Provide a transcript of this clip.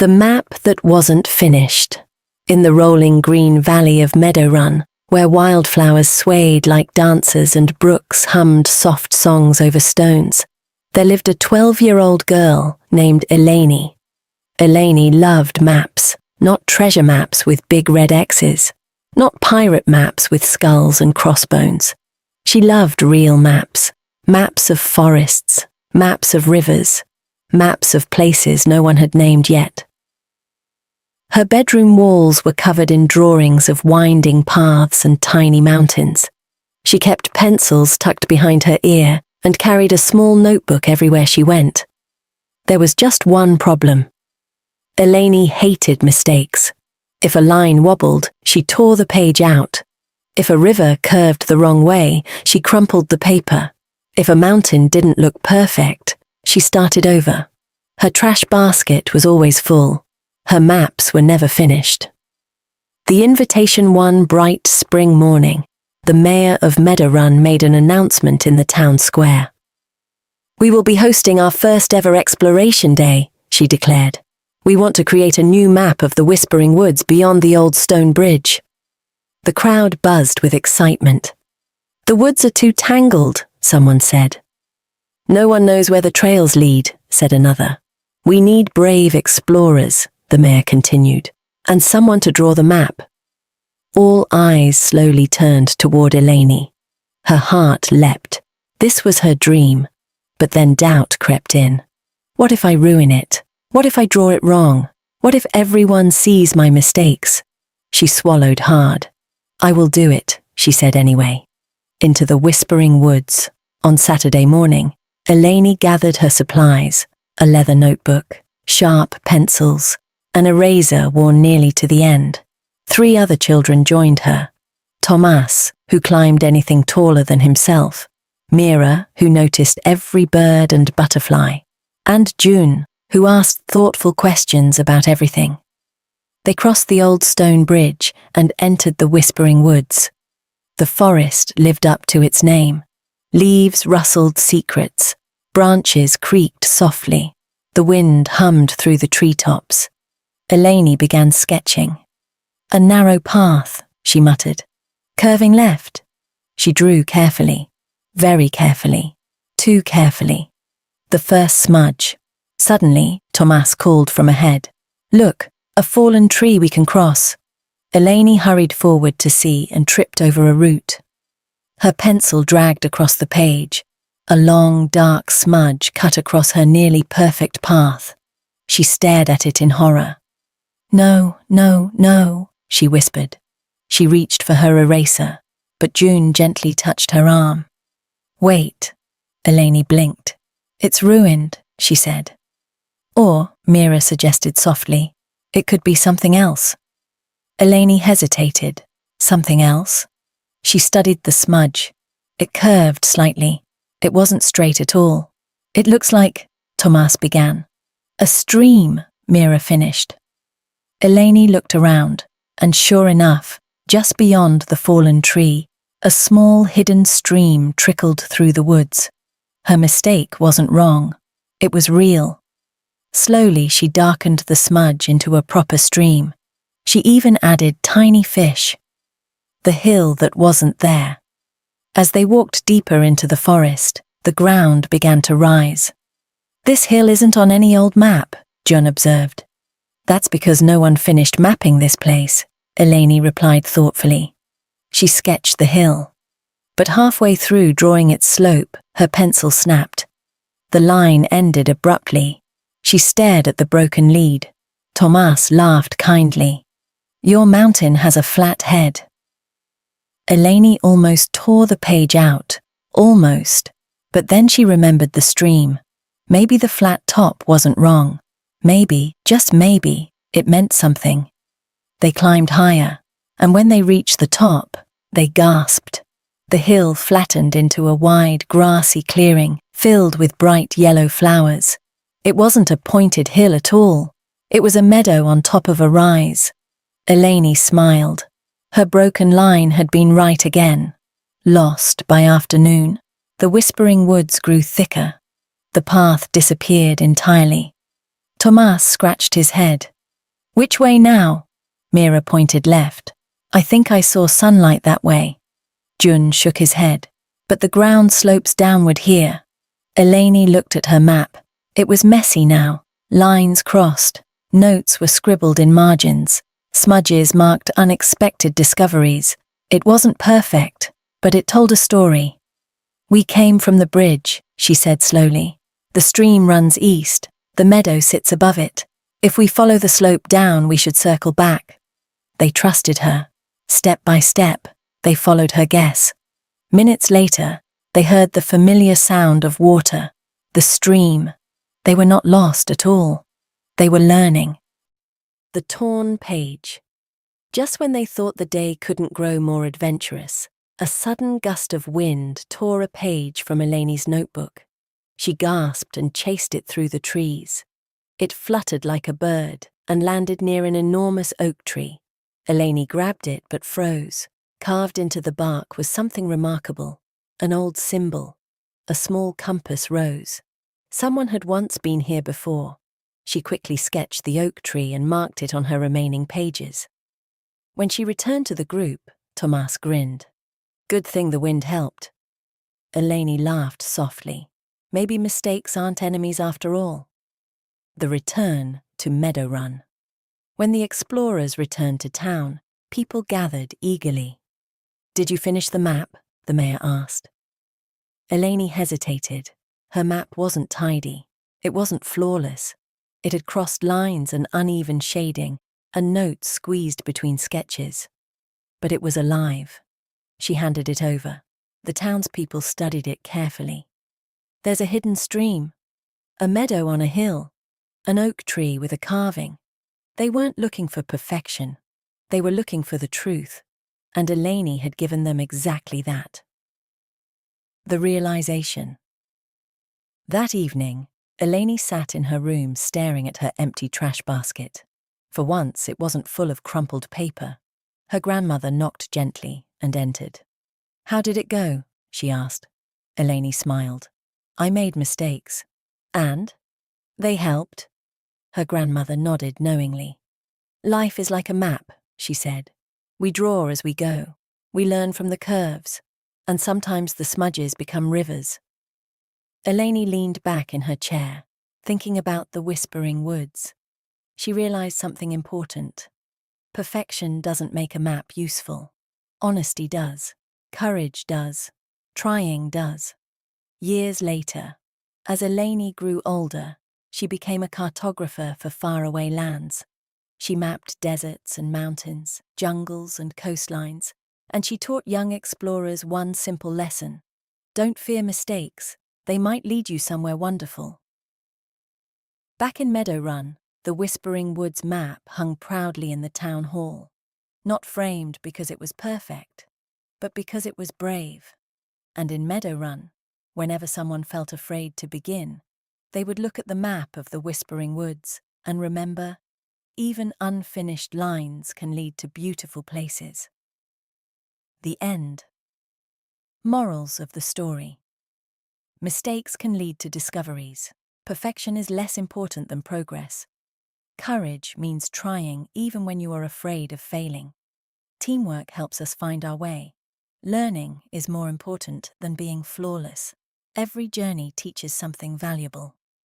The map that wasn't finished. In the rolling green valley of Meadowrun, where wildflowers swayed like dancers and brooks hummed soft songs over stones, there lived a 12-year-old girl named Eleni. Eleni loved maps, not treasure maps with big red X's, not pirate maps with skulls and crossbones. She loved real maps, maps of forests, maps of rivers, maps of places no one had named yet. Her bedroom walls were covered in drawings of winding paths and tiny mountains. She kept pencils tucked behind her ear and carried a small notebook everywhere she went. There was just one problem. Eleni hated mistakes. If a line wobbled, she tore the page out. If a river curved the wrong way, she crumpled the paper. If a mountain didn't look perfect, she started over. Her trash basket was always full. Her maps were never finished. The invitation one bright spring morning, the mayor of Meadowrun made an announcement in the town square. "We will be hosting our first ever exploration day," she declared. "We want to create a new map of the Whispering Woods beyond the old stone bridge." The crowd buzzed with excitement. "The woods are too tangled," someone said. "No one knows where the trails lead," said another. "We need brave explorers," the mayor continued, "and someone to draw the map." All eyes slowly turned toward Eleni. Her heart leapt. This was her dream. But then doubt crept in. What if I ruin it? What if I draw it wrong? What if everyone sees my mistakes? She swallowed hard. "I will do it," she said anyway. Into the Whispering Woods. On Saturday morning, Eleni gathered her supplies, a leather notebook, sharp pencils, an eraser worn nearly to the end. 3 other children joined her. Tomas, who climbed anything taller than himself, Mira, who noticed every bird and butterfly, and June, who asked thoughtful questions about everything. They crossed the old stone bridge and entered the Whispering Woods. The forest lived up to its name. Leaves rustled secrets, branches creaked softly, the wind hummed through the treetops. Eleni began sketching. "A narrow path," she muttered. "Curving left." She drew carefully, very carefully, too carefully. The first smudge. Suddenly, Tomas called from ahead. "Look, a fallen tree we can cross." Eleni hurried forward to see and tripped over a root. Her pencil dragged across the page. A long, dark smudge cut across her nearly perfect path. She stared at it in horror. "No, no, no," she whispered. She reached for her eraser, but June gently touched her arm. "Wait," Eleni blinked. "It's ruined," she said. "Or," Mira suggested softly, "it could be something else." Eleni hesitated. Something else? She studied the smudge. It curved slightly. It wasn't straight at all. "It looks like," Tomas began. "A stream," Mira finished. Eleni looked around, and sure enough, just beyond the fallen tree, a small hidden stream trickled through the woods. Her mistake wasn't wrong. It was real. Slowly she darkened the smudge into a proper stream. She even added tiny fish. The hill that wasn't there. As they walked deeper into the forest, the ground began to rise. "This hill isn't on any old map," June observed. "That's because no one finished mapping this place," Eleni replied thoughtfully. She sketched the hill. But halfway through drawing its slope, her pencil snapped. The line ended abruptly. She stared at the broken lead. Tomas laughed kindly. "Your mountain has a flat head." Eleni almost tore the page out. Almost. But then she remembered the stream. Maybe the flat top wasn't wrong. Maybe, just maybe, it meant something. They climbed higher, and when they reached the top, they gasped. The hill flattened into a wide, grassy clearing, filled with bright yellow flowers. It wasn't a pointed hill at all. It was a meadow on top of a rise. Eleni smiled. Her broken line had been right again. Lost by afternoon, the Whispering Woods grew thicker. The path disappeared entirely. Tomas scratched his head. Which way now? Mira pointed left. I think I saw sunlight that way. Jun shook his head. But the ground slopes downward here. Eleni looked at her map. It was messy now. Lines crossed. Notes were scribbled in margins. Smudges marked unexpected discoveries. It wasn't perfect, but it told a story. We came from the bridge, she said slowly. The stream runs east. The meadow sits above it. If we follow the slope down, we should circle back. They trusted her. Step by step, they followed her guess. Minutes later, they heard the familiar sound of water, the stream. They were not lost at all. They were learning. The torn page. Just when they thought the day couldn't grow more adventurous, a sudden gust of wind tore a page from Eleni's notebook. She gasped and chased it through the trees. It fluttered like a bird and landed near an enormous oak tree. Eleni grabbed it but froze. Carved into the bark was something remarkable, an old symbol. A small compass rose. Someone had once been here before. She quickly sketched the oak tree and marked it on her remaining pages. When she returned to the group, Tomas grinned. Good thing the wind helped. Eleni laughed softly. Maybe mistakes aren't enemies after all. The return to Meadow Run. When the explorers returned to town, people gathered eagerly. Did you finish the map? The mayor asked. Eleni hesitated. Her map wasn't tidy. It wasn't flawless. It had crossed lines and uneven shading, and notes squeezed between sketches. But it was alive. She handed it over. The townspeople studied it carefully. There's a hidden stream, a meadow on a hill, an oak tree with a carving. They weren't looking for perfection. They were looking for the truth, and Eleni had given them exactly that. The realization. That evening, Eleni sat in her room staring at her empty trash basket. For once, it wasn't full of crumpled paper. Her grandmother knocked gently and entered. How did it go? She asked. Eleni smiled. I made mistakes. And? They helped. Her grandmother nodded knowingly. Life is like a map, she said. We draw as we go. We learn from the curves. And sometimes the smudges become rivers. Eleni leaned back in her chair, thinking about the whispering woods. She realized something important. Perfection doesn't make a map useful. Honesty does. Courage does. Trying does. Years later, as Eleni grew older, she became a cartographer for faraway lands. She mapped deserts and mountains, jungles and coastlines, and she taught young explorers one simple lesson. Don't fear mistakes. They might lead you somewhere wonderful. Back in Meadow Run, the Whispering Woods map hung proudly in the town hall, not framed because it was perfect, but because it was brave. And in Meadow Run, whenever someone felt afraid to begin, they would look at the map of the Whispering Woods and remember, even unfinished lines can lead to beautiful places. The end. Morals of the story. Mistakes can lead to discoveries. Perfection is less important than progress. Courage means trying even when you are afraid of failing. Teamwork helps us find our way. Learning is more important than being flawless. Every journey teaches something valuable.